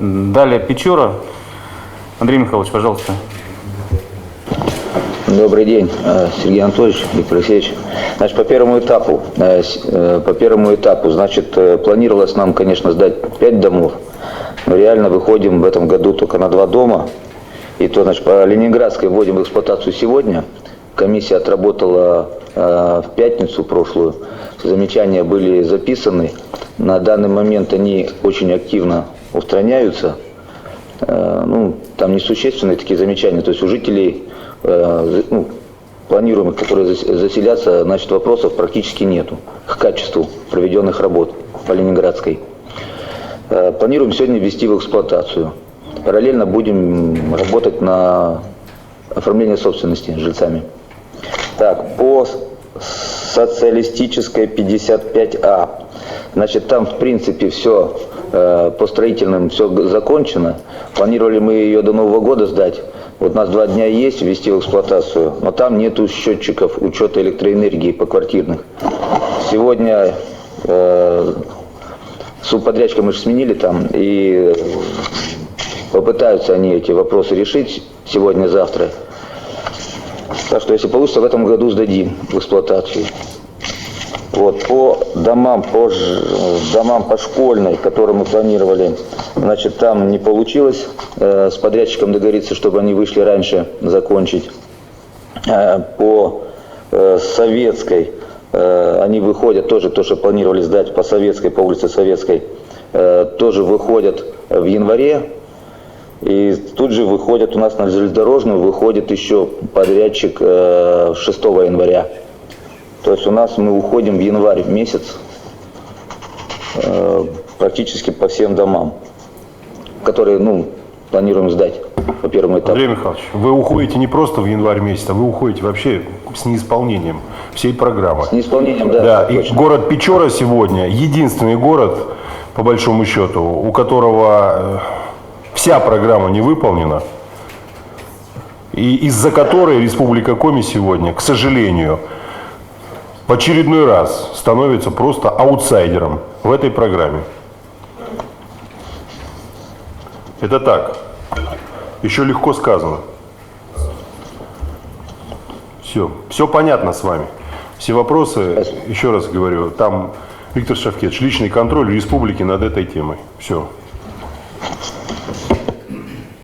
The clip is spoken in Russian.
Далее Печора. Андрей Михайлович, пожалуйста. Добрый день, Сергей Анатольевич, Виктор Алексеевич. Значит, по первому этапу, значит, планировалось нам, конечно, сдать 5 домов, но реально выходим в этом году только на 2 дома. И то, значит, по Ленинградской вводим в эксплуатацию сегодня. Комиссия отработала в пятницу прошлую. Замечания были записаны. На данный момент они очень активно устраняются. Ну, там несущественные такие замечания. То есть у жителей, планируемых, которые заселятся, значит, вопросов практически нету к качеству проведенных работ по Ленинградской. Планируем сегодня ввести в эксплуатацию. Параллельно будем работать на оформление собственности жильцами. Так, по социалистической 55А. Значит, там в принципе все по строительным все закончено. Планировали мы ее до Нового года сдать. Вот у нас 2 дня есть, ввести в эксплуатацию, но там нету счетчиков учета электроэнергии поквартирных. Сегодня субподрядчика мы же сменили там, и попытаются они эти вопросы решить сегодня-завтра. Так что, если получится, в этом году сдадим в эксплуатацию. Вот, по домам по Школьной, которые мы планировали, значит, там не получилось с подрядчиком договориться, чтобы они вышли раньше закончить. По Советской они выходят, тоже то, что планировали сдать по Советской, по улице Советской, тоже выходят в январе. И тут же выходят у нас на железнодорожную, выходит еще подрядчик 6 января. То есть у нас мы уходим в январь месяц практически по всем домам, которые, планируем сдать по первому этапу. Андрей Михайлович, вы уходите не просто в январь месяц, а вы уходите вообще с неисполнением всей программы. С неисполнением, да. Да, и город Печора сегодня единственный город, по большому счету, у которого вся программа не выполнена, и из-за которой Республика Коми сегодня, к сожалению, в очередной раз становится просто аутсайдером в этой программе. Это так. Еще легко сказано. Все понятно с вами. Все вопросы, еще раз говорю, там Виктор Шавкетович, личный контроль республики над этой темой. Все.